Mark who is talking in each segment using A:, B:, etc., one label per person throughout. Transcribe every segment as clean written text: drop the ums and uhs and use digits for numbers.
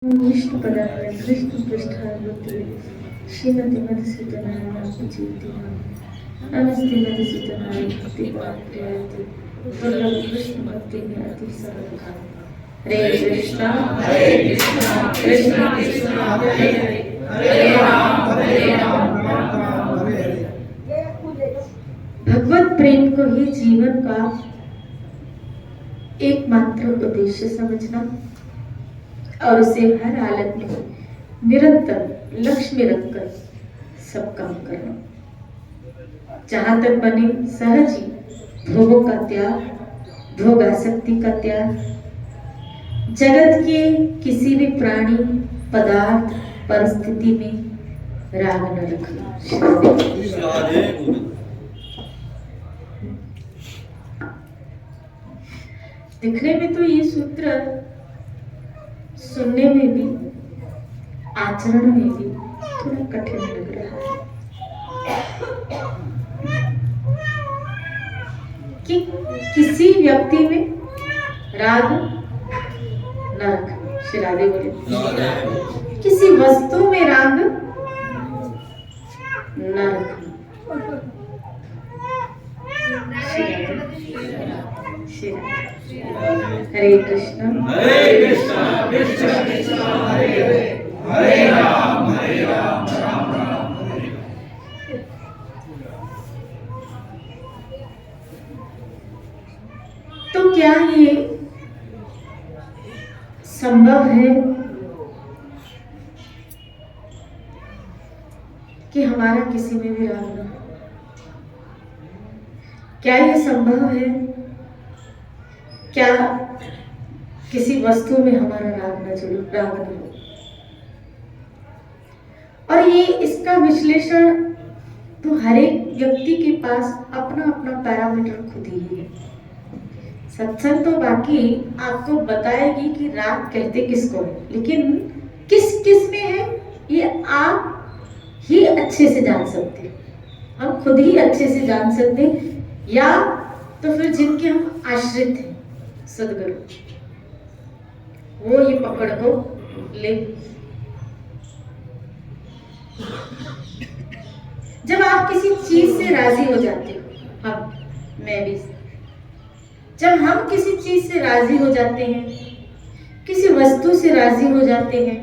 A: विष्णुपदाय कृष्णपृष्ठावृत्ते श्रीमती मधुसूदनाय प्रचोदिताम् नमस्ते मधुसूदनाय भक्तिपात्र्याय दुर्लभ कृष्ण भक्ति में अति सरलता। हरे कृष्णा कृष्ण कृष्ण हरे हरे हरे राम राम राम हरे हरे। भगवत प्रेम को ही जीवन का एकमात्र उद्देश्य समझना और उसे हर हालत में निरंतर लक्ष्य में रखकर सब काम करना। जहां तक बने सहज ही भोगों का त्याग, भोग आसक्ति का त्याग, जगत के किसी भी प्राणी पदार्थ परिस्थिति में राग न रखना। दिखने में तो ये सूत्र सुनने में भी आचरण में भी थोड़ा कठिन लग रहा है कि किसी व्यक्ति में राग न रखना। श्री राधे बोले किसी वस्तु में राग न रखना। श्री राधे हरे कृष्ण कृष्ण कृष्ण हरे हरे हरे राम राम राम हरे हरे। तो क्या ये संभव है कि हमारा किसी में भी राग न हो? क्या ये संभव है क्या किसी वस्तु में हमारा राग न हो? और ये इसका विश्लेषण तो हर एक व्यक्ति के पास अपना अपना पैरामीटर खुद ही है। सत्संग तो बाकी आपको बताएगी कि राग कहते किसको है, लेकिन किस किस में है ये आप ही अच्छे से जान सकते हैं। हम खुद ही अच्छे से जान सकते हैं, या तो फिर जिनके हम आश्रित हैं सदगुरु, वो ये पकड़ को ले। जब आप किसी चीज से राजी हो जाते हो, मैं भी, जब हम किसी चीज से राजी हो जाते हैं, किसी वस्तु से राजी हो जाते हैं,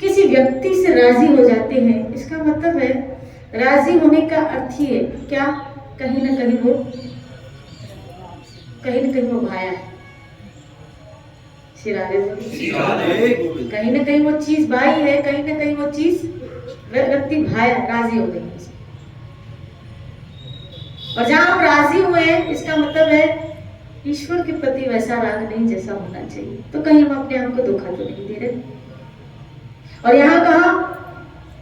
A: किसी व्यक्ति से राजी हो जाते हैं, इसका मतलब है राजी होने का अर्थ ही है क्या, कहीं ना कहीं वो भाया है। कहीं ना कहीं वो चीज भाई है, कहीं ना कहीं वो चीज व्यक्ति भाया, राजी हो गई। और जहां हम राजी हुए हैं, इसका मतलब है ईश्वर के प्रति वैसा राग नहीं जैसा होना चाहिए। तो कहीं हम अपने आप को धोखा तो नहीं दे रहे। और यहां कहा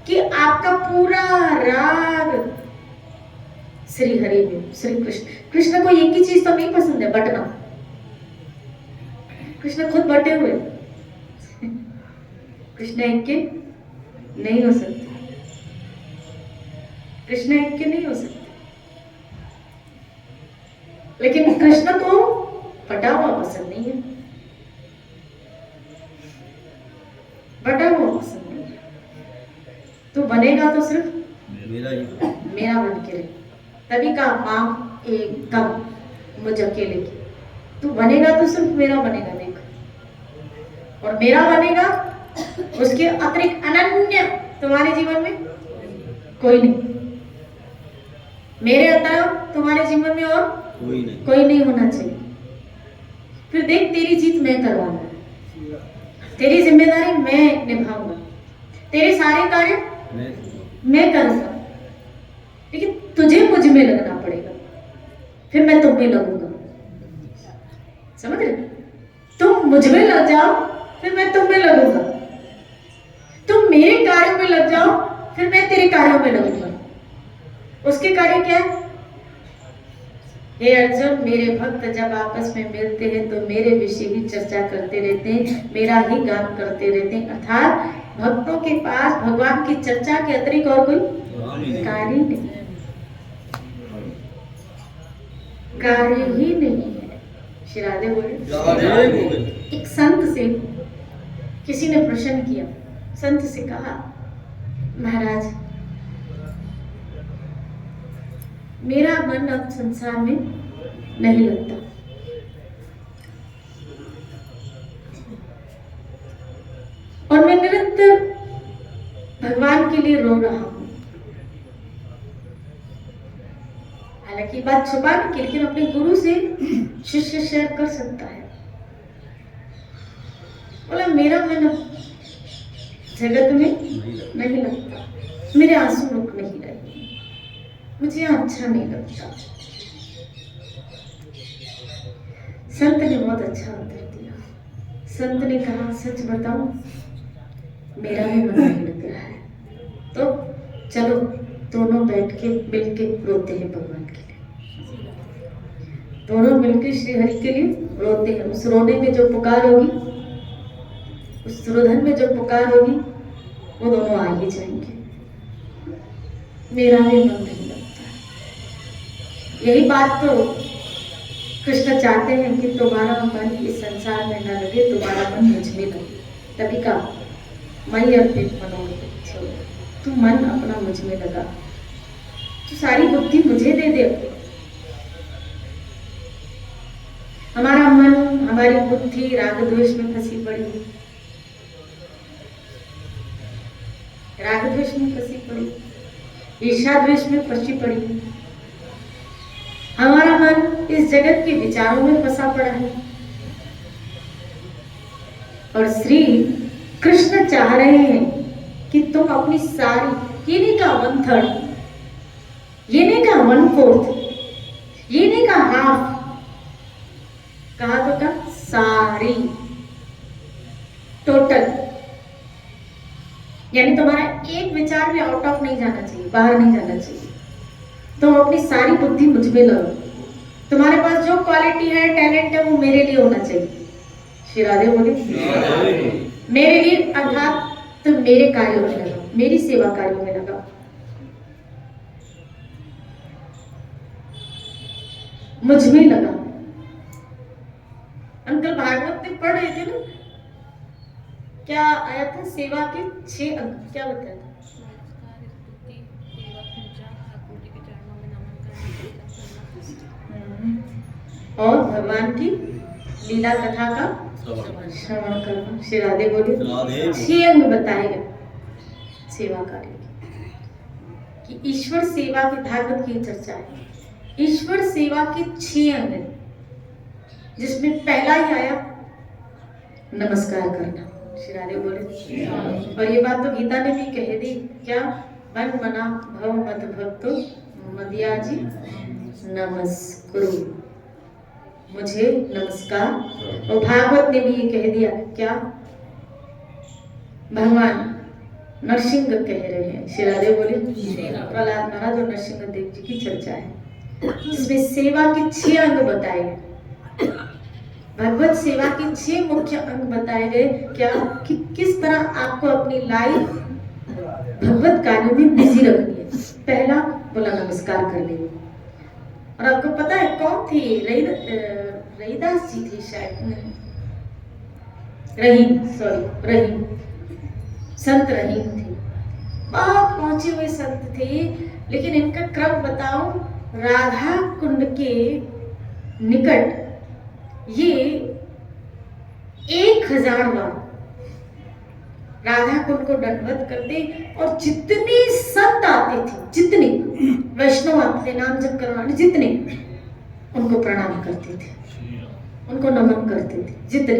A: कि आपका पूरा राग श्री हरि में, श्री कृष्ण। कृष्ण को एक ही चीज तो नहीं पसंद है, बटना। कृष्ण खुद बटे हुए, कृष्ण एक के नहीं हो सकते, कृष्ण एक के नहीं हो सकते। लेकिन कृष्ण को बटा हुआ पसंद नहीं है, बटा हुआ पसंद नहीं है। तो बनेगा तो सिर्फ मेरा बन के रहे। तभी कहा माँ एक कम मुझ अकेले की। तू बनेगा तो सिर्फ मेरा बनेगा, देख। और मेरा बनेगा, उसके अतिरिक्त अनन्य तुम्हारे जीवन में कोई नहीं। मेरे अतः तुम्हारे जीवन में और कोई नहीं होना चाहिए। फिर देख, तेरी जीत मैं करवाऊंगा, तेरी जिम्मेदारी मैं निभाऊंगा, तेरे सारे कार्य मैं करूंगा, लेकिन तुझे मुझ में लगना पड़ेगा, फिर मैं तुम में लगूंगा। समझ रहे? तुम मुझ में लग जाओ, फिर मैं तुम में लगूंगा। तुम मेरे कार्य में लग जाओ, फिर मैं तेरे कार्यों में लगूंगा। उसके कार्य क्या है? हे अर्जुन, मेरे भक्त जब आपस में मिलते हैं तो मेरे विषय ही चर्चा करते रहते हैं, मेरा ही गान करते रहते हैं। अर्थात भक्तों के पास भगवान की चर्चा के अतिरिक्त और कोई कार्य नहीं, कार्य ही नहीं है। श्री राधे बोले। एक संत से किसी ने प्रश्न किया, संत से कहा, महाराज मेरा मन अब संसार में नहीं लगता, और मैं निरंतर भगवान के लिए रो रहा हूं। हालांकि बात छुपाने की, लेकिन अपने गुरु से शिष्य शेयर कर सकता है। बोला मेरा मन जगत में नहीं लगता, मेरे आंसू रुक नहीं रहे, मुझे अच्छा नहीं लगता। संत ने बहुत अच्छा उत्तर दिया। संत ने कहा, सच बताऊं, मेरा भी मन नहीं लग रहा है, तो चलो दोनों बैठ के मिलके रोते हैं भगवान के लिए। दोनों मिलके श्री हरि के लिए रोते हैं। उस रोने में जो पुकार होगी, उस रोदन में जो पुकार होगी, वो दोनों आ ही जाएंगे। मेरा भी मन नहीं लगता। यही बात तो कृष्ण चाहते हैं कि तुम्हारा मन इस संसार में न लगे, तुम्हारा मन मुझ में लगे। तभी का मई अर्पित मनोरथ, तू मन अपना मुझ में लगा, तू सारी बुद्धि मुझे दे दे। हमारा मन, हमारी बुद्धि राग द्वेष में फंसी पड़ी है, राग द्वेष में फंसी पड़ी, ईर्ष्या द्वेष में फंसी पड़ी है। हमारा मन इस जगत के विचारों में फंसा पड़ा है। और श्री कृष्ण चाह रहे हैं कि तुम अपनी सारी, ये नहीं का 1/3, ये नहीं का 1/4, ये नहीं का हाफ, कहा तो का सारी, टोटल। यानी तुम्हारा एक विचार भी आउट ऑफ नहीं जाना चाहिए, बाहर नहीं जाना चाहिए। तुम अपनी सारी बुद्धि मुझ में लगाओ। तुम्हारे पास जो क्वालिटी है, टैलेंट है, वो मेरे लिए होना चाहिए। श्री राधे बोले, मेरे लिए, अर्थात तुम मेरे कार्यों में लगाओ, मेरी सेवा कार्यों में लगाओ। मुझ में लगाओ। अंकल भागवत में पढ़ रहे थे ना, क्या आया था? सेवा के 6 अंग, क्या बताया था? और भगवान की लीला कथा का श्रवण करना। श्री राधे बोले, 6 अंग बताए गए सेवा कार्य की, कि ईश्वर सेवा की, भागवत की चर्चा है। ईश्वर सेवा के 6 अंग हैं, जिसमें पहला ही आया नमस्कार करना। श्री राधे बोले, और ये बात तो गीता ने भी कह दी, क्या? मन मना भव मद भक्तो मदियाजी नमस्कुरु, मुझे नमस्कार। और भागवत ने भी ये कह दिया, क्या? भगवान नरसिंह कह रहे हैं। श्री राधे बोले, प्रहलाद महाराज और नरसिंह देव जी की चर्चा है, जिसमें सेवा के 6 अंग बताए गए। भगवत सेवा के 6 मुख्य अंग बताए गए, क्या? कि किस तरह आपको अपनी लाइफ भगवत कार्यों में बिजी रखनी है। पहला बोला नमस्कार कर ले। और आपको पता है कौन थी? रहीदास जी थी शायद, रहीम, संत रहीम थे। बहुत पहुंचे हुए संत थे, लेकिन इनका क्रम बताओ, राधा कुंड के निकट ये 1000 बार राधा कुंड को दंडवत करते, और जितने संत आते थे, जितने वैष्णव आते थे नाम जप करवाने, जितने, उनको प्रणाम करते थे, उनको नमन करते थे, जितने।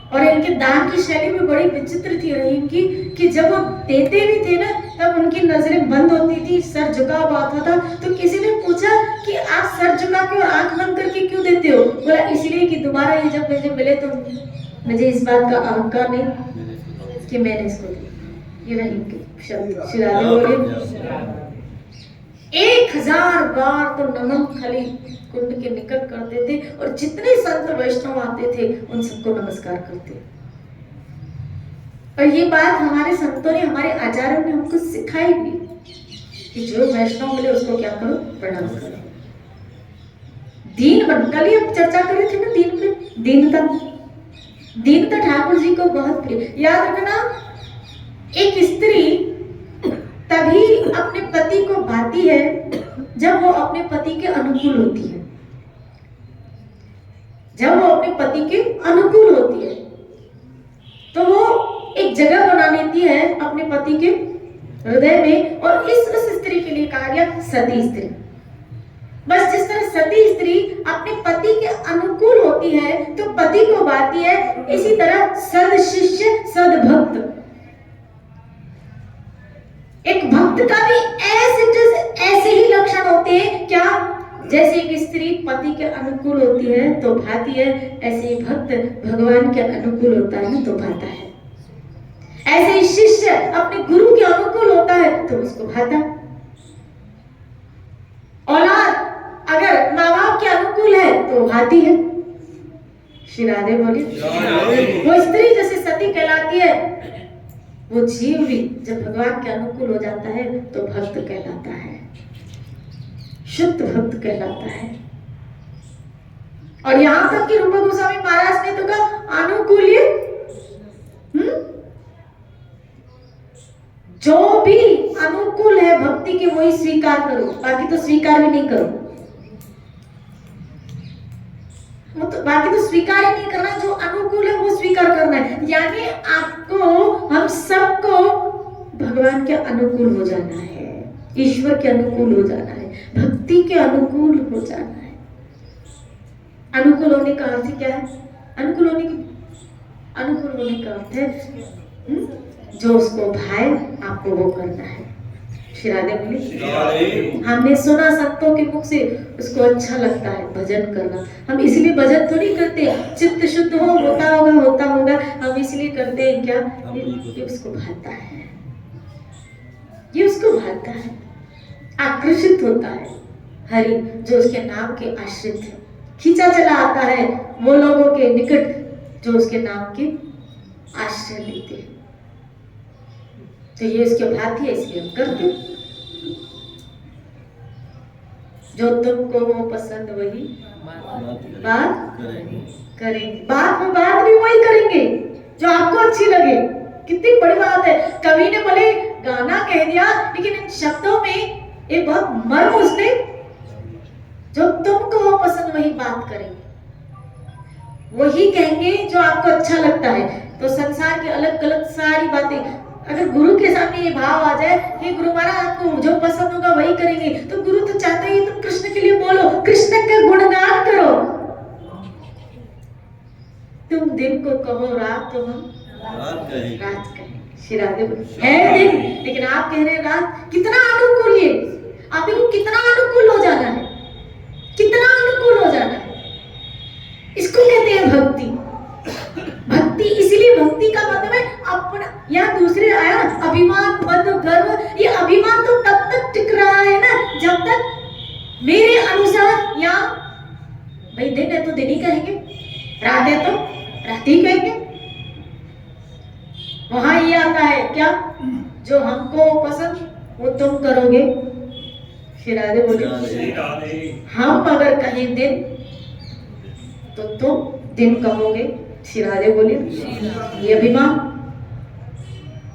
A: और इनके दान की शैली में बड़ी विचित्र थी रहीम की, कि जब वो देते भी थे ना, तब उनकी नजरें बंद होती थी, सर झुका हुआ था। तो किसी ने पूछा कि आप सर झुका के और आंख बंद करके क्यों देते हो? बोला इसलिए कि दोबारा ये जब मुझे मिले तो मुझे इस बात का अहंकार नहीं कि मैंने इसको दिया। ये रहीम के शब्द। श्री राधे बोले, 1000 बार तो नमन खाली कुंड के निकट करते थे, और जितने संत वैष्णव आते थे उन सबको नमस्कार करते। और ये बात हमारे संतों ने, हमारे आचार्यों ने हमको सिखाई भी, कि जो वैष्णव मिले उसको क्या करो? प्रणाम करो। दीन बन, कल ही हम चर्चा कर रहे थे ना दीन पे, दीनता। दिन तो ठाकुर जी को बहुत प्रिय। याद रखना, एक स्त्री तभी अपने पति को भाती है जब वो अपने पति के अनुकूल होती है। जब वो अपने पति के अनुकूल होती है तो वो एक जगह बना लेती है अपने पति के हृदय में, और उस स्त्री के लिए कहा गया सती स्त्री। बस जिस तरह सती स्त्री अपने पति के अनुकूल होती है तो पति को भाती है, इसी तरह सद शिष्य सद भक्त, एक भक्त का भी ऐसे ही लक्षण होते हैं। क्या? जैसे एक स्त्री पति के अनुकूल होती है तो भाती है, ऐसे ही भक्त भगवान के अनुकूल होता है तो भाता है। ऐसे ही शिष्य अपने गुरु के अनुकूल होता है तो उसको भाता। औलाद अगर माँ बाप के अनुकूल है तो भाती है। श्री राधे बोलिए। वो स्त्री जैसे सती कहलाती है, वो जीव भी जब भगवान के अनुकूल हो जाता है तो भक्त कहलाता है, शुद्ध भक्त कहलाता है। और यहां तक कि रूप गोस्वामी महाराज ने तो कहा अनुकूल्य, जो भी अनुकूल है भक्ति के वही स्वीकार करो, बाकी तो स्वीकार भी नहीं करो। तो बाकी तो स्वीकार ही नहीं करना, जो अनुकूल है वो स्वीकार करना है। यानी आपको, हम सबको भगवान के अनुकूल हो जाना है, ईश्वर के अनुकूल हो जाना है, भक्ति के अनुकूल हो जाना है। अनुकूल होने का अर्थ क्या है? अनुकूल होने का अर्थ है जो उसको भाए आपको वो करना है। श्री राधे बोली। हमने सुना संतों के मुख से, उसको अच्छा लगता है भजन करना। हम इसलिए भजन तो नहीं करते चित्त शुद्ध होता होगा, हम इसलिए करते हैं क्या? ये उसको भाता है, ये उसको भाता है, आकर्षित होता है हरि जो उसके नाम के आश्रित है, खींचा चला आता है वो लोगों के निकट जो उसके नाम के आश्रय लेते हैं। तो ये उसके भाती है, इसलिए हम करते। जो तुमको वो पसंद वही बात करेंगे, बात में बात भी वही करेंगे जो आपको अच्छी लगे। कितनी बड़ी बात है। कवि ने भले गाना कह दिया लेकिन इन शब्दों में एक बहुत मर्म उसने, जो तुमको वो पसंद वही बात करेंगे, वही कहेंगे जो आपको अच्छा लगता है। तो संसार की अलग अलग सारी बातें, अगर गुरु के सामने ये भाव आ जाए, हे गुरु महाराज आपको जो पसंद होगा वही करेंगे, तो गुरु तो चाहता है तुम कृष्ण के लिए बोलो, कृष्ण का गुणगान करो। तुम दिन को कहो रात तो हम रात कहें। श्री राधे है दिन, लेकिन आप कह रहे हैं रात। कितना अनुकूल, ये आप देखो कितना अनुकूल हो जाना है, कितना अनुकूल हो जाना है। इसको कहते हैं भक्ति। भक्ति इसलिए, भक्ति का मतलब है अपना, या दूसरे आया ना अभिमान मद गर्व। ये अभिमान तो तब तक टिक रहा है ना जब तक मेरे अनुसार, या भाई दिन है तो दिन ही कहेंगे, रात है तो रात ही कहेंगे। वहां ये आता है क्या? जो हमको पसंद वो तुम करोगे। श्री राधे बोले। हम अगर कहें दिन तो तुम दिन कहोगे। श्री राधे बोले। ये अभिमान।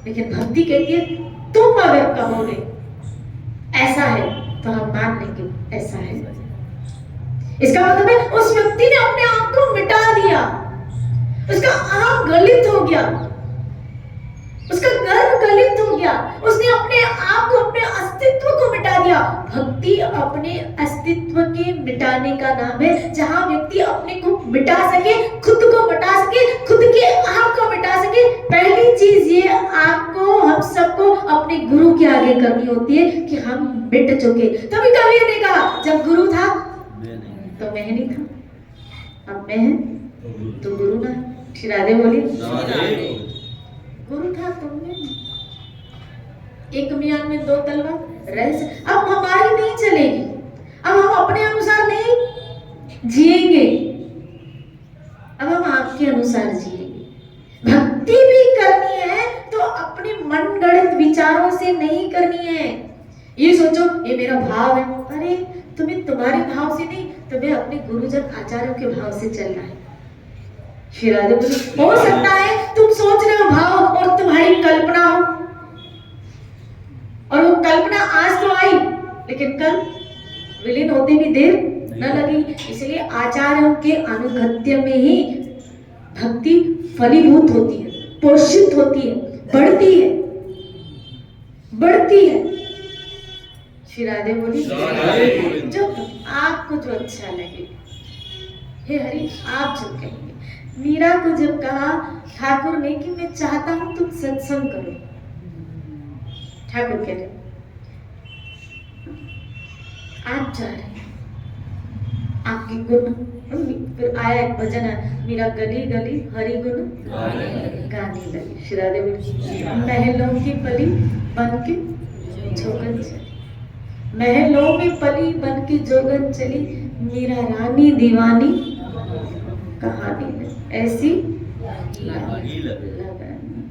A: लेकिन भक्ति कहती है तुम अगर कहोगे ऐसा है तो हम मान लेंगे ऐसा है। इसका मतलब है उस व्यक्ति ने अपने आप को मिटा दिया, उसका आप गलित हो गया, उसका गर्व गलित हो गया, उसने अपने आप को, अपने अस्तित्व को मिटा दिया। भक्ति अपने अस्तित्व के मिटाने का नाम है, जहां व्यक्ति अपने को मिटा सके, खुद को मिटा सके, खुद के आप को मिटा सके। पहली चीज ये आपको, हम सबको अपने गुरु के आगे करनी होती है कि हम मिट चुके। तभी कबीर ने कहा जब गुरु था तो मैं नहीं था, अब मैं है तो गुरु ना। श्री राधे बोली। गुरु था तुमने, एक म्यान में दो तलवार रह से। अब हमारी नहीं चलेगी, अब हम अपने अनुसार नहीं जिएंगे, अब हम आपके अनुसार जिएंगे। भक्ति भी करनी है तो अपने मनगढ़ंत विचारों से नहीं करनी है। ये सोचो ये मेरा भाव है, अरे तुम्हें तुम्हारे भाव से नहीं, तुम्हें अपने गुरुजन आचार्यों के भाव से चलना है। श्री राधे बोली हो सकता है तुम सोच रहे हो भाव और तुम्हारी कल्पना हो, और वो कल्पना आज तो आई लेकिन कल विलीन होते भी देर न लगी। इसलिए आचार्यों के अनुगत्य में ही भक्ति फलीभूत होती है, पोषित होती है, बढ़ती है, बढ़ती है। श्री राधे बोली जो आपको जो अच्छा लगे, हे हरि आप जो कहेंगे। मीरा को जब कहा ठाकुर ने कि मैं चाहता हूं तुम सत्संग करो, ठाकुर कह रहे आप जा रहे हैं, आपकी गुण। फिर आया एक भजन है, मीरा गली गली हरि गुण गाने लगी। श्री राधे बोली महलों की पली बन के जोगन चली, महलों में पली बन के जोगन चली, मीरा रानी दीवानी कहानी में ऐसी लागी लगानी,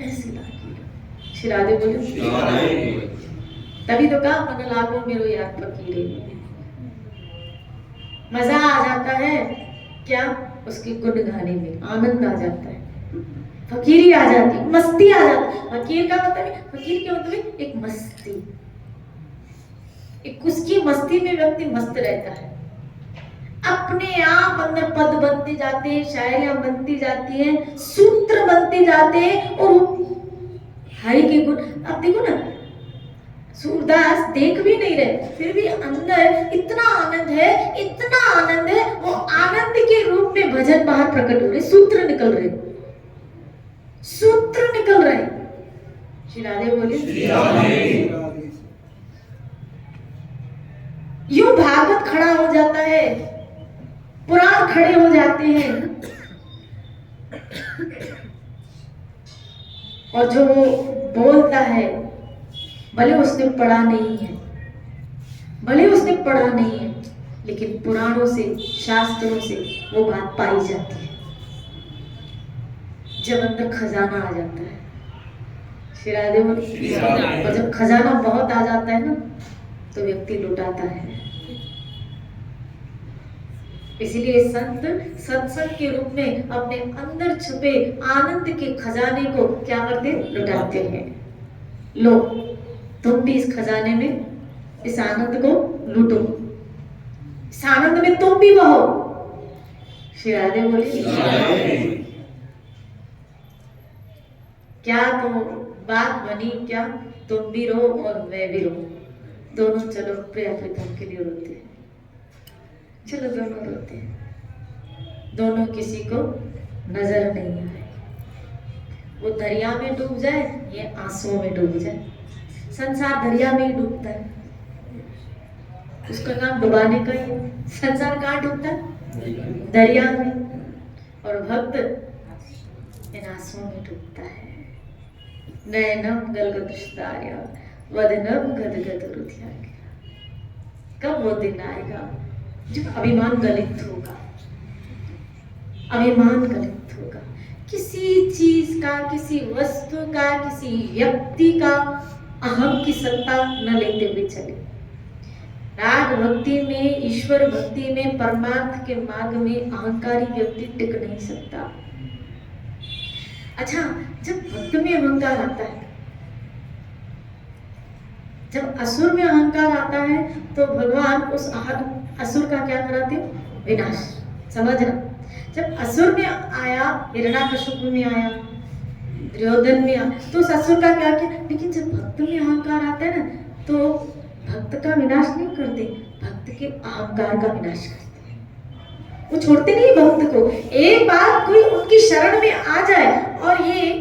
A: ऐसी लागी। श्री राधे बोले तभी तो कहा मन लागो मेरो यार फकीरे, मजा आ जाता है क्या उसके गुण गाने में, आनंद आ जाता है, फकीरी आ जाती, मस्ती आ जाती। फकीर का मतलब है, फकीर का मतलब है एक मस्ती, एक उसकी मस्ती में व्यक्ति मस्त रहता है, अपने आप अंदर पद बनते जाते हैं, शायरियां बनती जाती हैं, सूत्र बनते जाते हैं, और हरि के गुण। अब देखो ना सूरदास देख भी नहीं रहे फिर भी अंदर इतना आनंद है, इतना आनंद है, वो आनंद के रूप में भजन बाहर प्रकट हो रहे, सूत्र निकल रहे, सूत्र निकल रहे। श्री राधे बोले यूं भागवत खड़ा हो जाता है, पुराण खड़े हो जाते हैं, और जो वो बोलता है भले उसने पढ़ा नहीं है, भले उसने पढ़ा नहीं है, लेकिन पुराणों से शास्त्रों से वो बात पाई जाती है, जब अंदर खजाना आ जाता है। श्री राधे बोली और जब खजाना बहुत आ जाता है ना तो व्यक्ति लुटाता है। इसीलिए संत सत्संग के रूप में अपने अंदर छुपे आनंद के खजाने को क्या करते, लुटाते हैं। लो तुम भी इस खजाने में इस आनंद को लूटो, इस आनंद में तुम भी बहो। श्री राधे बोली क्या तो बात बनी क्या, तुम भी रो और मैं भी रो, दोनों चलो प्रिया प्रीतम के लिए रोते हैं, चलो दोनों रोते हैं, दोनों किसी को नजर नहीं आए, वो दरिया में डूब जाए ये आंसुओं में डूब जाए। संसार दरिया में ही डूबता है, उसका काम डुबाने का ही। संसार कहाँ डूबता है, दरिया में, और भक्त इन आंसुओं में डूबता है। नैनम गलगदुष्टार्या वदनम गदगद रुधिया। कब वो दिन आएगा जब अभिमान गलित होगा, अभिमान गलित होगा, किसी चीज का, किसी वस्तु का, किसी व्यक्ति का अहम की सत्ता न लेते हुए चले। राग भक्ति में, ईश्वर भक्ति में, परमार्थ के मार्ग में अहंकारी व्यक्ति टिक नहीं सकता। अच्छा, जब भक्त में अहंकार आता है, जब असुर में अहंकार आता है तो भगवान उस असुर का क्या कराते, विनाश। समझना, जब असुर में आया, हिरण्याकश्यप में आया, दुर्योधन में आया, तो उस असुर का क्या किया। लेकिन जब भक्त में अहंकार आता है ना तो भक्त का विनाश नहीं करते, भक्त के अहंकार का विनाश करते। वो छोड़ते नहीं भक्त को। एक बार कोई उनकी शरण में आ जाए और ये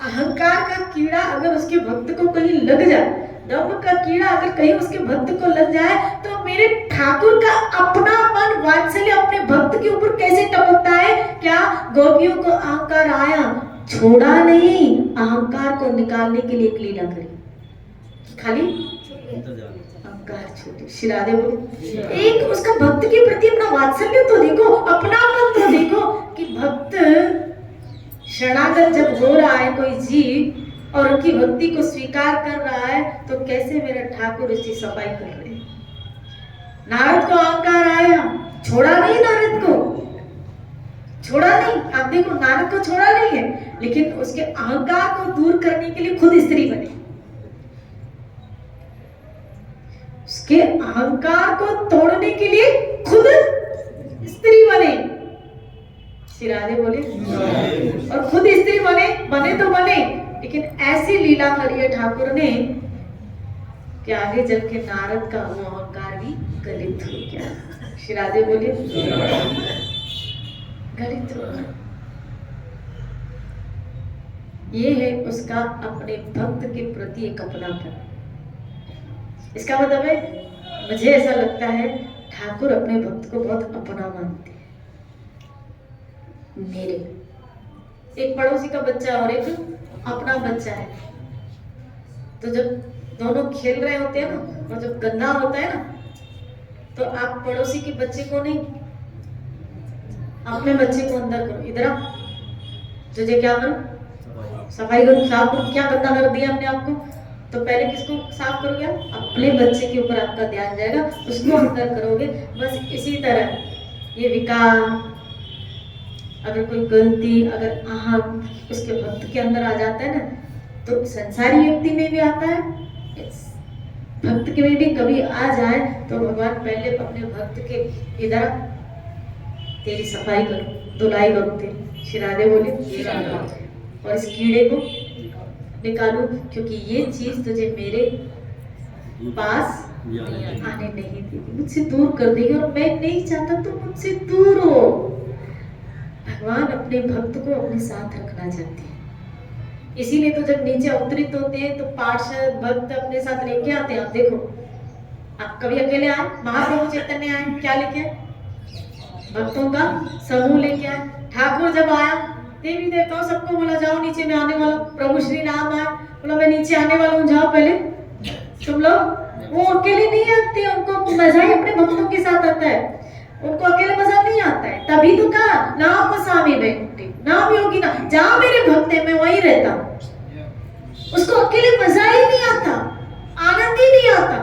A: अहंकार का कीड़ा अगर उसके भक्त को कहीं लग जाए, दम्भ का कीड़ा अगर कहीं उसके भक्त को लग जाए, तो मेरे ठाकुर का अपनापन, वात्सल्य अपने भक्त के ऊपर कैसे टपकता है। क्या गोपियों को अहंकार आया, छोड़ा नहीं, अहंकार को निकालने के लिए एक लीला करी, खाली अहंकार छोड़े। श्री राधे बोले एक उसका भक्त के प्रति अपना वात्सल्य तो देखो, अपनापन तो देखो, कि भक्त शरणागत जब हो रहा है कोई जीव और उनकी भक्ति को स्वीकार कर रहा है, तो कैसे मेरा ठाकुर उसकी सफाई कर रहे हैं। नारद को अहंकार आया, छोड़ा नहीं नारद को, छोड़ा नहीं। आप देखो नारद को छोड़ा नहीं है, लेकिन उसके अहंकार को दूर करने के लिए खुद स्त्री बने। उसके अहंकार को तोड़ने के लिए खुद स्त्री बने। श्री राधे बोले और खुद स्त्री बने तो बने, लेकिन ऐसी लीला करी है ठाकुर ने कि आगे चल के नारद का वो अहंकार भी गलित हो गया। श्री राधे बोले गलित हो गया। ये है उसका अपने भक्त के प्रति एक अपनापन। इसका मतलब है, मुझे ऐसा लगता है ठाकुर अपने भक्त को बहुत अपना मानते हैं। मेरे एक पड़ोसी का बच्चा और एक अपना बच्चा है, तो जब दोनों खेल रहे होते हैं ना, और जब गंदा होता है ना, तो आप पड़ोसी के बच्चे को नहीं, अपने बच्चे को अंदर करो, इधर आ, तुझे क्या करो, सफाई करो, साफ करो। क्या गंदा कर दिया अपने आप को, तो पहले किसको साफ करोगे? अपने बच्चे के ऊपर आपका ध्यान जाएगा, उसको अंदर करोगे। बस इसी तरह ये विकार, अगर कोई गलती, अगर अहम उसके भक्त के अंदर आ जाता है ना, तो संसारी व्यक्ति में भी आता है, भक्त के में भी कभी आ जाए, तो भगवान पहले अपने भक्त के इधर तेरी सफाई करो, धुलाई करो तेरी। श्री राधे बोले और इस कीड़े को निकालू, क्योंकि ये चीज तुझे मेरे पास आने नहीं देगी, मुझसे दूर कर देगी, और मैं नहीं चाहता तुम मुझसे दूर हो। भगवान अपने भक्त को अपने साथ रखना चाहते हैं, इसीलिए तो जब नीचे अवतरित होते हैं तो पार्षद भक्त अपने साथ लेके आते हैं। आप देखो, आप कभी अकेले आए? महाप्रभु चैतन्य आए, क्या लेके आए? भक्तों का समूह लेके आए। ठाकुर जब आया, देवी देवताओं सबको बोला जाओ नीचे में आने वाला। प्रभु श्री राम आए, बोला मैं नीचे आने वाला हूँ, जाओ पहले तुम लोग। वो अकेले नहीं आते, उनको मजा ही अपने भक्तों के साथ आता है, उनको अकेले मजा नहीं आता है। तभी तो कहा नाम स्वामी बैठे, नाम योगी ना, जहां मेरे भक्त है मैं वहीं रहता हूँ। उसको अकेले मजा ही नहीं आता, आनंद ही नहीं आता।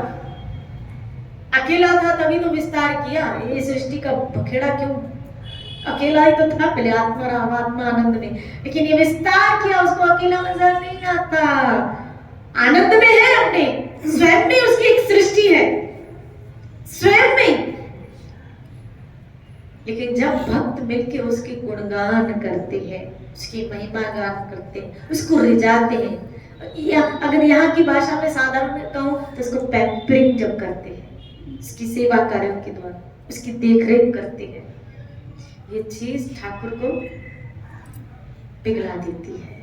A: अकेला था तभी तो विस्तार किया, ये सृष्टि का बखेड़ा क्यों? अकेला ही तो था पहले, आत्मा राम आत्मा आनंद में, लेकिन ये विस्तार किया, उसको अकेला मजा नहीं आता। आनंद में है, अपने स्वयं में उसकी एक सृष्टि है, स्वयं में। लेकिन जब भक्त मिलके उसके गुणगान करते हैं, उसकी महिमा गान करते हैं, उसको रिझाते हैं, या अगर यहाँ की भाषा में साधारण कहूँ तो उसको पैम्परिंग जब करते हैं, उसकी सेवा कार्यों के द्वारा उसकी देखरेख करते हैं, ये चीज ठाकुर को पिघला देती है।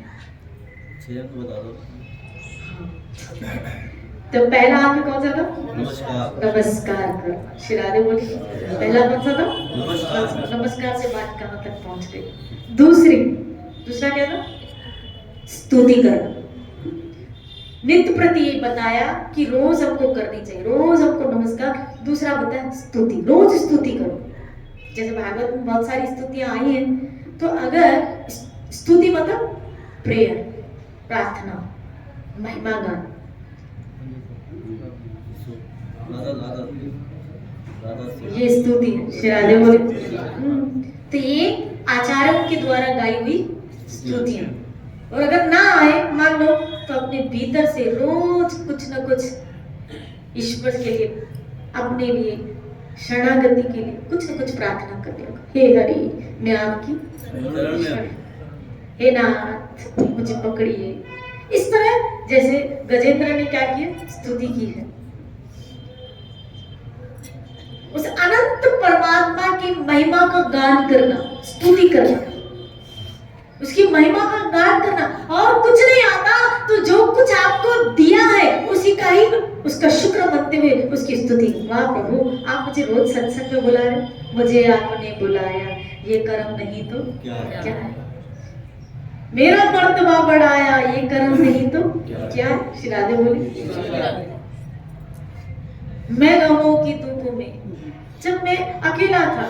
A: बता दो। तो पहला आपने कौन सा था? नमस्कार करो। श्री राधे बोली पहला कौन सा था? नमस्कार से बात कहाँ तक पहुंच गई। दूसरा क्या था? स्तुति करना। नित्य प्रति ये बताया कि रोज हमको करनी चाहिए, रोज हमको नमस्कार। दूसरा बताया स्तुति, रोज स्तुति करो। जैसे भागवत में बहुत सारी स्तुतियां आई हैं, तो अगर स्तुति मतलब प्रेयर, प्रार्थना, महिमा गान, ये स्तुति है। श्री राधे बोले तो ये आचार्यों के द्वारा गाई हुई स्तुतियां। और अगर ना आए मान लो, तो अपने भीतर से रोज कुछ न कुछ ईश्वर के लिए, अपने लिए, शरणागति के लिए कुछ न कुछ प्रार्थना कर दिया। हे हरि, मैं आपकी, हे नाथ मुझे पकड़िए। इस तरह जैसे गजेंद्र ने क्या किया? स्तुति की है। उस अनंत परमात्मा की महिमा का गान करना, स्तुति करना, उसकी महिमा का गान करना। और कुछ नहीं आता तो जो कुछ आपको दिया है उसी का ही, उसका शुक्र मनते हुए उसकी स्तुति। वाह प्रभु, आप मुझे रोज सत्संग में बुला रहे, मुझे आपने बुलाया, ये कर्म नहीं तो क्या है? मेरा मर्तबा बढ़ाया, ये कर्म नहीं तो क्या है? श्री राधे बोली मैं गमों की धूप में, जब मैं अकेला था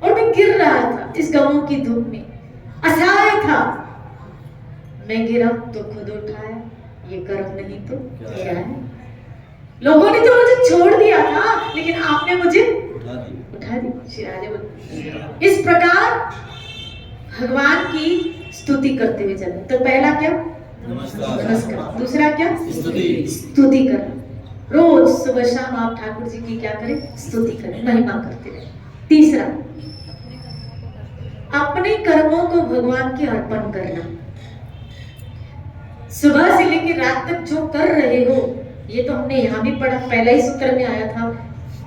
A: और मैं गिर रहा था इस गमों की धूप में, असहाय था, मैं गिरा तो खुद उठाया, ये कर्म नहीं तो क्या है? लोगों ने तो मुझे छोड़ दिया था, लेकिन आपने मुझे उठा दी। श्री राधे बोले इस प्रकार भगवान की स्तुति करते हुए चलना। तो पहला क्या? नमस्कार। दूसरा क्या? स्तुति करना। रोज सुबह शाम आप ठाकुर जी की क्या करें? स्तुति करें, महिमा करते रहे। तीसरा, अपने कर्मों को भगवान के अर्पण करना। सुबह से लेकर रात तक जो कर रहे हो, ये तो हमने यहाँ भी पढ़ा, पहला ही सूत्र में आया था,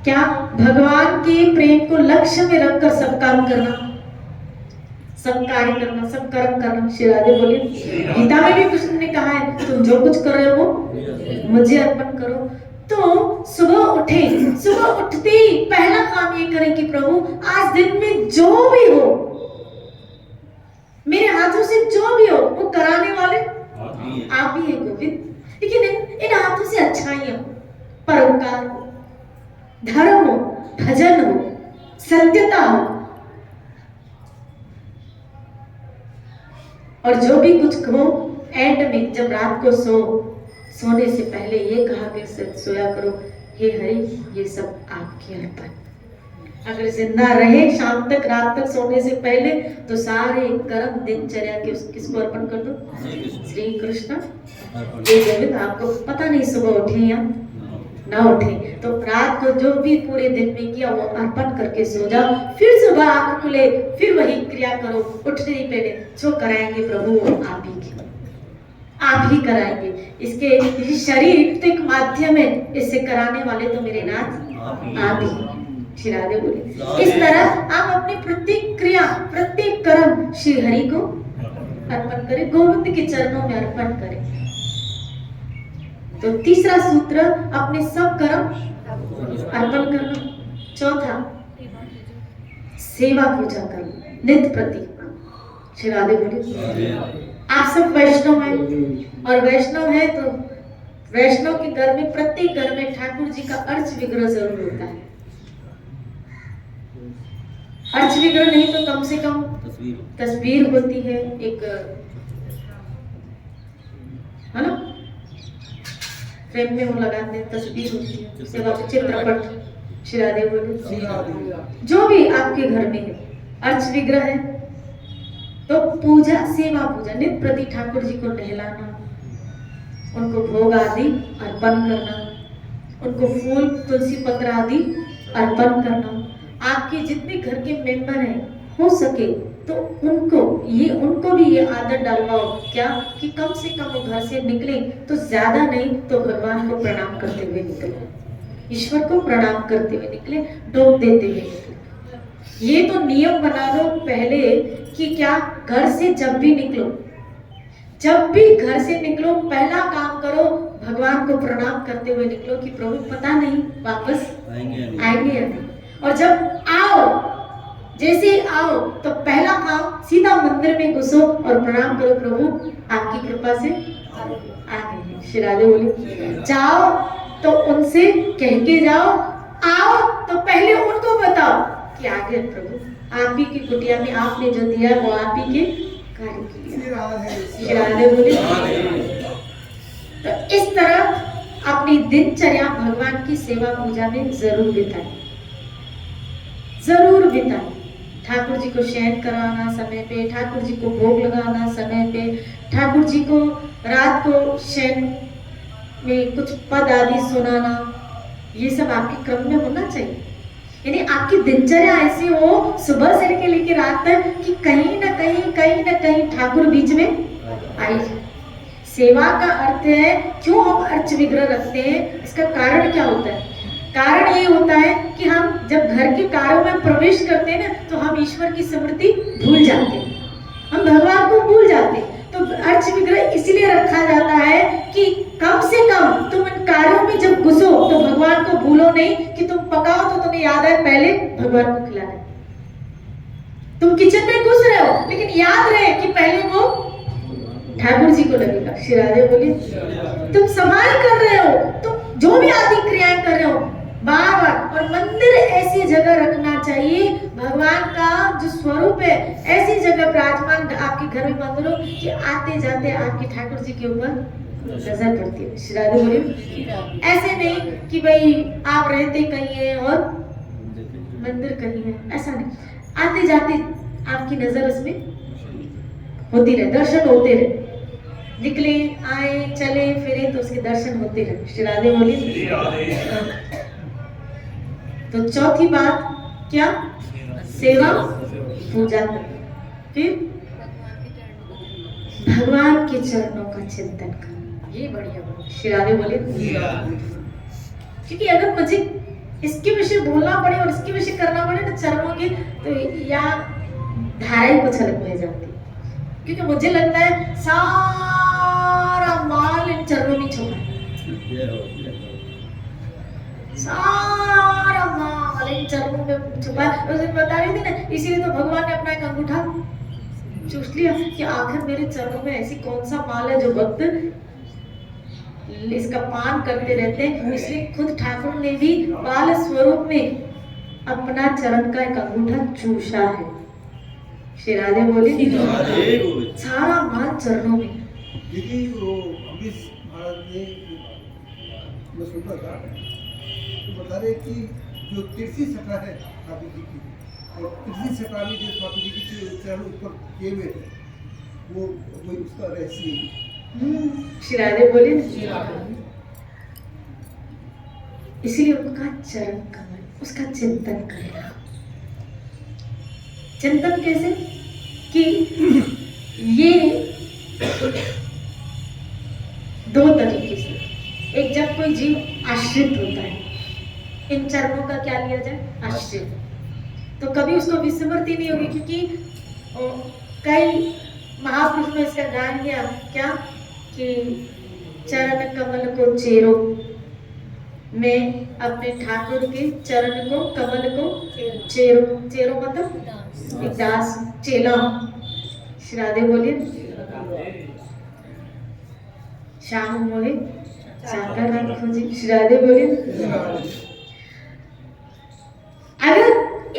A: क्या? भगवान के प्रेम को लक्ष्य में रखकर सब काम करना, सब कार्य करना, सब कर्म करना। श्री राधे बोले। गीता में भी कृष्ण ने कहा है, तुम जो कुछ कर रहे हो मुझे अर्पण करो। तो सुबह उठे, सुबह उठते ही पहला काम ये करें कि प्रभु आज दिन में जो भी हो, मेरे हाथों से जो भी हो, वो कराने वाले आप ही है गोविंद। लेकिन इन हाथों से अच्छाइयां, परोपकार हो, धर्म हो, भजन हो, सत्यता हो, और जो भी कुछ कहो, एंड में जब रात को सोने से पहले ये कहा कि सोया करो, हे हरि ये सब आपके अर्पण। अगर जिंदा रहे शाम तक, रात तक सोने से पहले, तो सारे कर्म दिनचर्या के किसको अर्पण कर दो? श्री कृष्ण। ये गोविंद, आपको पता नहीं सुबह उठे या ना उठे, तो रात को जो भी पूरे दिन में किया वो अर्पण करके सो जाओ। फिर सुबह आंख खुले, फिर वही क्रिया करो। उठने ही पहले जो कराएंगे प्रभु आप ही, आप ही कराएंगे। इसके शरीर तो एक माध्यम है, इससे कराने वाले तो मेरे नाथ आप ही। श्री राधे बोले। इस तरह आप अपनी प्रत्येक क्रिया, प्रत्येक कर्म श्री हरि को अर्पण करें, गोविंद के चरणों में अर्पण करें। तो तीसरा सूत्र, अपने सब कर्म अर्पण करना। चौथा, सेवा पूजा करना नित्य प्रति। श्री राधे बोले। आप सब वैष्णव हैं, और वैष्णव है तो वैष्णव के घर में, प्रत्येक घर में ठाकुर जी का अर्च विग्रह जरूर होता है। अर्च विग्रह नहीं तो कम से कम तस्वीर होती है, एक है ना, फ्रेम में वो लगाते हैं, तस्वीर होती है, सेवा चित्रपट। श्री राधे बोले। जो भी आपके घर में है, अर्च विग्रह है, तो पूजा, सेवा पूजा नित्य प्रति ठाकुर जी को नहलाना, उनको भोग आदि अर्पण करना, उनको फूल तुलसी पत्र आदि अर्पण करना। आपके जितने घर के मेंबर हैं, हो सके तो उनको भी ये आदत डालवाओ, क्या कि कम से कम वो घर से निकले तो ज्यादा नहीं तो भगवान को प्रणाम करते हुए निकले, ईश्वर को प्रणाम करते हुए निकले, डोब देते हुए निकले। ये तो नियम बना दो पहले कि क्या, घर से जब भी घर से निकलो पहला काम करो, भगवान को प्रणाम करते हुए निकलो कि प्रभु पता नहीं वापस आएंगे या नहीं। और जब आओ, जैसे आओ तो पहला काम सीधा मंदिर में घुसो और प्रणाम करो, प्रभु आपकी कृपा से आ गए। श्री राधे बोले। जाओ तो उनसे कह के जाओ, आओ तो पहले उनको बताओ कि आ गए प्रभु, आप ही की कुटिया में आपने जो दिया वो आप ही के कार्य किया। श्री राधे बोले। तो इस तरह अपनी दिनचर्या भगवान की सेवा पूजा में जरूर बिताएं, जरूर बिताएं। ठाकुर जी को शयन कराना समय पे, ठाकुर जी को भोग लगाना समय पे, ठाकुर जी को रात को शयन में कुछ पद आदि सुनाना, ये सब आपके क्रम में होना चाहिए। यानी आपकी दिनचर्या ऐसी हो सुबह से लेकर रात तक कि कहीं ना कहीं ठाकुर बीच में आई। सेवा का अर्थ है, क्यों हम अर्च विग्रह रखते हैं, इसका कारण क्या होता है? कारण ये होता है कि हम जब घर के कार्यों में प्रवेश करते हैं ना, तो हम ईश्वर की स्मृति भूल जाते हैं, हम भगवान को भूल जाते हैं। तो अर्च विग्रह इसलिए रखा जाता है कि कम से कम तुम इन कार्यों में जब घुसो तो भगवान को भूलो नहीं, कि तुम पकाओ तो तुम्हें याद आए पहले भगवान को खिलाना। तुम किचन में घुस रहे हो लेकिन याद रहे कि पहले वो ठाकुर जी को लगेगा। श्री राधे बोली। तुम समाज कर रहे हो, तुम जो भी आदि क्रियाएं कर रहे हो, बार और मंदिर ऐसी जगह रखना चाहिए, भगवान का जो स्वरूप है ऐसी जगह विराजमान आपके घर में मंदिर हो कि आते जाते आपके ठाकुर जी के ऊपर नजर पड़ती है। श्री राधे बोली। ऐसे नहीं कि भाई आप रहते कहीं है और मंदिर कहीं है, ऐसा नहीं, आते जाते आपकी नजर उसमें होती रहे, दर्शन होते रहे, निकले आए चले फिरे तो उसके दर्शन होते रहे। श्री राधे बोली। तो चौथी बात क्या? सेवा पूजा करना, फिर भगवान के चरणों का चिंतन करना, ये बढ़िया बात। श्री राधे बोले। क्योंकि अगर मुझे इसके विषय बोलना पड़े और इसके विषय करना पड़े ना चरणों के, तो या धारा ही कुछ अलग बह जाती, क्योंकि मुझे लगता है सारा माल इन चरणों में छुपा है, सारा माल इन चरणों में छुपा है। उस दिन बता रही थी ना, इसीलिए तो भगवान ने अपना एक अंगूठा चूस लिया कि आखिर मेरे चरणों में ऐसी कौन सा माल है जो भक्त इसका पान करते रहते हैं। इसलिए खुद ठाकुर ने भी बाल स्वरूप में अपना चरण का एक अंगूठा चूसा है। श्री राधे बोले। सारा माल चरणों में।
B: देखिए वो अमरीश महाराज ने मैं सुनता था तो बता रहे कि जो तिरसी सटा है ठाकुर जी की, और तिरसी सटा में जो ठाकुर जी के चरण ऊपर किए हुए थे वो उसका रहस्य है।
A: श्री राधे बोले। इसीलिए उनका चरण कमल, उसका चिंतन करना। चिंतन कैसे कि ये दो तरीके से, एक जब कोई जीव आश्रित होता है, इन चरणों का क्या लिया जाए? आश्रित। तो कभी उसको विस्मृति नहीं होगी, क्योंकि कई महापुरुष ने इसका गान किया क्या कि चरण कमल को चेरो, मैं अपने ठाकुर के चरण को कमल को चेरो, चेरो मतलब एक दास चेला। श्री राधे बोलिए। श्याम मोहे सागर रखो जी। श्री राधे बोलिए। अगर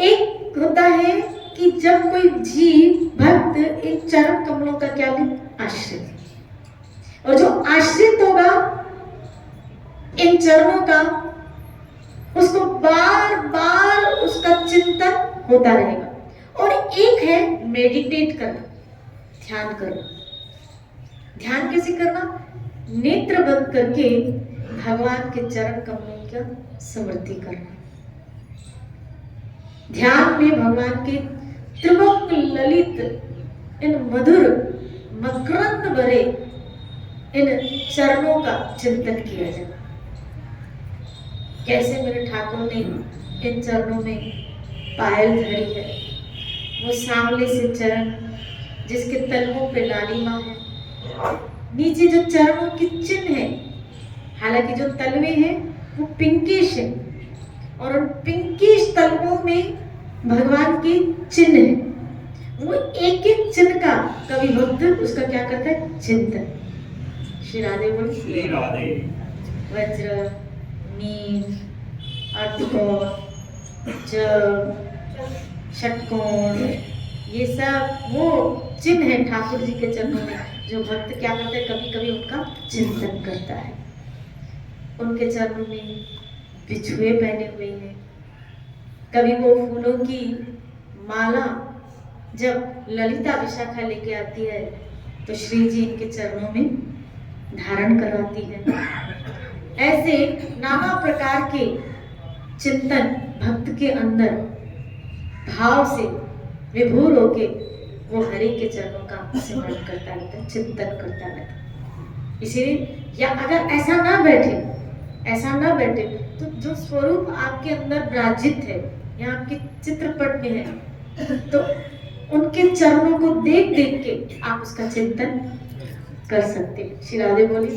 A: एक होता है कि जब कोई जीव भक्त इन चरण कमलों का क्या ले? आश्रित। और जो आश्रित होगा इन चरणों का, उसको बार बार उसका चिंतन होता रहेगा। और एक है मेडिटेट करना, ध्यान करना। ध्यान कैसे करना? नेत्र बंद करके भगवान के चरण कमलों का स्मृति करना। ध्यान में भगवान के त्रिमुख ललित इन मधुर मकरंद भरे इन चरणों का चिंतन किया जाए। कैसे मेरे ठाकुर ने इन चरणों में पायल धरी है, वो सांवले से चरण जिसके तलवों पे लालिमा है, नीचे जो चरणों की चिन्ह है, हालांकि जो तलवे हैं वो पिंकिश है, और उन पिंकिश तलवों में भगवान के चिन्ह है। वो एक एक चिन्ह का कवि भक्त उसका क्या करता है? चिंतन। श्री राधे बोल। श्री राधे। वज्र, मीन, अर्धकोण, षटकोण, ये सब वो चिन्ह है ठाकुर जी के चरणों में, जो भक्त क्या करता है? कभी कभी उनका चिंतन करता है। उनके चरणों में बिछुए पहने हुए हैं, कभी वो फूलों की माला जब ललिता विशाखा लेके आती है तो श्री जी इनके चरणों में धारण करवाती है। ऐसे नाना प्रकार के चिंतन भक्त के अंदर भाव से विभोर होके वो हरि के चरणों का स्मरण करता रहता है, चिंतन करता रहता है। इसीलिए या अगर ऐसा ना बैठे तो जो स्वरूप आपके अंदर विराजित है या आपके चित्रपट में है, तो उनके चरणों को देख देख के आप उसका चिंतन कर सकते हैं। श्री राधे बोली।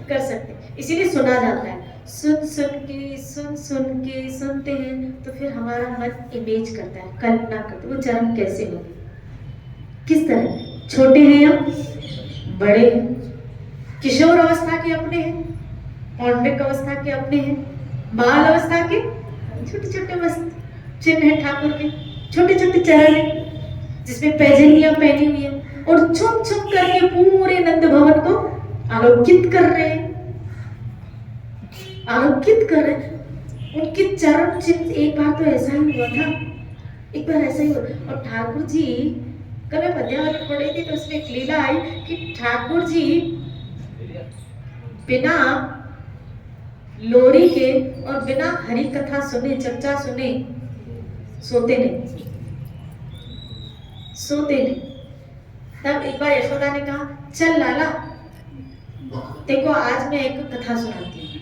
A: कर सकते हैं। इसीलिए सुना जाता है, सुन सुन के सुनते हैं तो फिर हमारा मन इमेज करता है, कल्पना करता है वो चरण कैसे होंगे, किस तरह, छोटे हैं या बड़े हैं, किशोर अवस्था के अपने हैं, पौंड्रिक अवस्था के अपने हैं, बाल अवस्था के छोटे छोटे मस्त चिन्ह है ठाकुर के, छोटे छोटे चरण है जिसमें पैजनियां पहनी हुई है, और छुप छुप करके पूरे नंद भवन को आलोकित कर रहे हैं, आलोकित कर रहे हैं। उनके चरण चिन्ह। एक बार तो ऐसा ही हुआ था, एक बार ऐसा ही हुआ, और ठाकुर जी कल मैं पद्यावली पढ़ी थी तो उसमें एक लीला आई कि ठाकुर जी बिना लोरी के और बिना हरि कथा सुने, चर्चा सुने सोते नहीं, सोते नहीं। तब एक बार यशोदा ने कहा, चल लाला देखो आज मैं एक कथा सुनाती हूँ।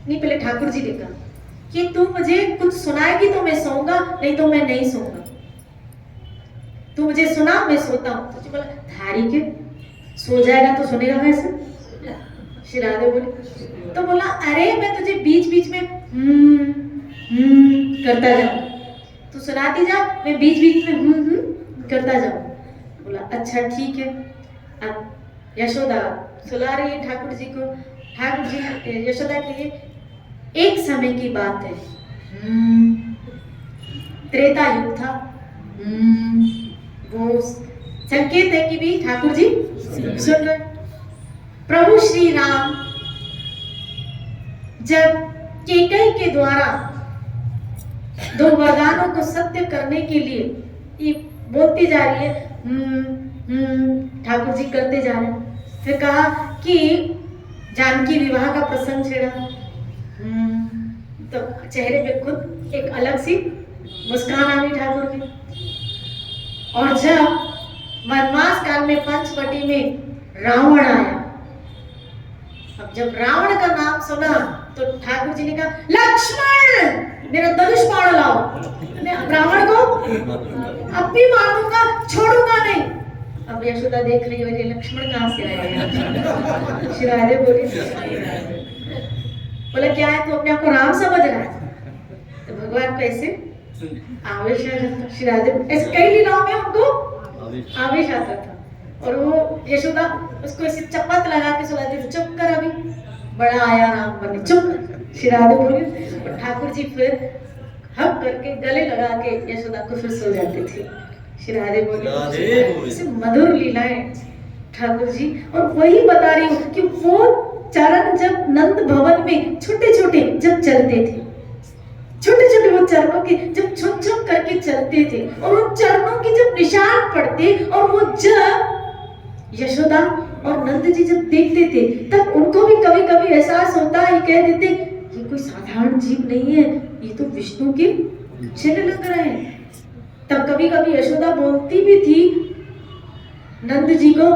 A: नहीं, पहले ठाकुर जी ने कहा कि तू मुझे कुछ सुनाएगी तो मैं सोऊंगा, नहीं तो मैं नहीं सोऊंगा। तू मुझे सुना, मैं सोता हूँ। तो जी बोला, धारी के सो जाएगा तो सुनेगा वैसे? श्री राधे बोली, तो बोला अरे मैं तुझे बीच बीच में करता जाऊं, तू सुनाती जा, मैं बीच बीच में करता जाऊं। बोला अच्छा ठीक है। अब यशोदा सुला रही है ठाकुर जी को। ठाकुर जी यशोदा के लिए एक समय की बात है, त्रेता युग था। वो संकेत है कि भी ठाकुर जी सुन रहे। प्रभु श्री राम जब केकई के द्वारा दो वरदानों को सत्य करने के लिए ये बोलती जा रही है, ठाकुर जी करते जा रहे हैं। फिर कहा कि जानकी विवाह का प्रसंग छेड़ा, तो चेहरे पे खुद एक अलग सी मुस्कान आ गई ठाकुर की। और जब वनवास काल में पंचवटी में रावण आया, अब जब रावण का नाम सुना तो ठाकुर जी ने कहा, लक्ष्मण मेरा धनुष बाण लाओ, मैं रावण को अब भी मार दूंगा, छोड़ूंगा नहीं। अब यशोदा देख रही है, लक्ष्मण कहाँ से आया? श्री राधे बोली, बोला क्या है, तू अपने आप को राम समझ रहा है? तो भगवान को ऐसे आवेश आता। श्री राधे ऐसे कई लीलाओं में हमको आवेश आता था। और वो यशोदा उसको ऐसे चपत लगा के सुलाती थी, चुप कर अभी, बड़ा आया राम बने, चुप। श्री राधे बोली, और ठाकुर जी फिर हक करके गले लगा के यशोदा को फिर सो जाते थे। श्री राधे बोली, मधुर लीलाएं ठाकुर जी। और वही बता रही हूँ कि वो चरण जब नंद भवन में छोटे छोटे जब चलते थे, छोटे छोटे वो चरणों के जब छुप छुप करके चलते थे, और उन चरणों के जब निशान पड़ते, और वो जब यशोदा और नंद जी जब देखते थे, तब उनको भी कभी कभी एहसास होता है, कह देते ये कोई साधारण जीव नहीं है, ये तो विष्णु के चिन्ह लग रहे हैं। तब कभी कभी यशोदा बोलती भी थी नंद जी को,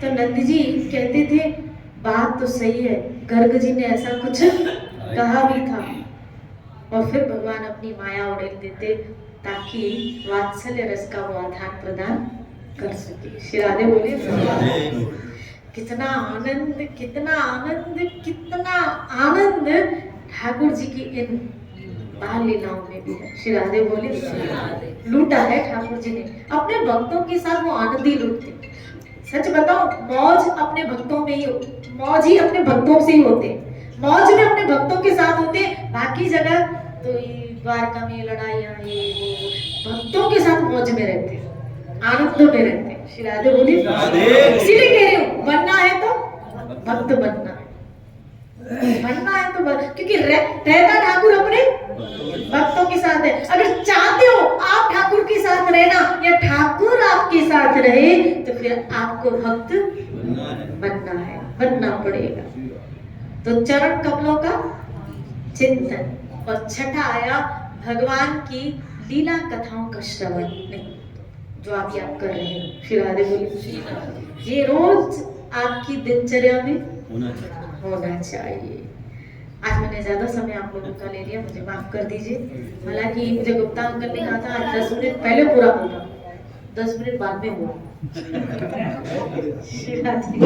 A: तो नंद जी कहते थे बात तो सही है, गर्ग जी ने ऐसा कुछ कहा भी था। और फिर भगवान अपनी माया उड़ेल देते ताकि वात्सल्य रस का वो आदान प्रदान कर सके। श्री राधे बोले, कितना आनंद, कितना आनंद, कितना आनंद ठाकुर जी की इन बाल लीलाओं में भी है। श्री राधे बोले, लूटा है ठाकुर जी ने अपने भक्तों के साथ, वो आनंद ही लूटते। सच बताओ, मौज अपने भक्तों में ही, मौज ही अपने भक्तों से ही होते, मौज में अपने भक्तों के साथ होते। बाकी जगह तो द्वारका में लड़ाइयाँ, ये वो, भक्तों के साथ मौज में रहते, आनंद में रहते। श्री राधे बोली, इसीलिए कह रही हूँ, बनना है तो भक्त बनना है, बनना है तो क्योंकि रहता ठाकुर अपने भक्तों के साथ है। अगर चाहते हो आप ठाकुर के साथ रहना या ठाकुर आपके साथ रहे, तो फिर आपको भक्त बनना है, बनना पड़ेगा। तो चरण कमलों का चिंतन, और छठा आया भगवान की लीला कथाओं का श्रवण, नहीं जो आप याद कर रहे हैं। श्री राधे बोली, ये रोज आपकी दिनचर्या में होना चाहिए। आज मैंने ज्यादा समय आप लोगों का ले लिया, मुझे माफ कर दीजिए। हालांकि मुझे गुप्ता अंकल ने कहा था आज 10 मिनट पहले पूरा होगा, 10 मिनट बाद में हुआ। श्री राधे।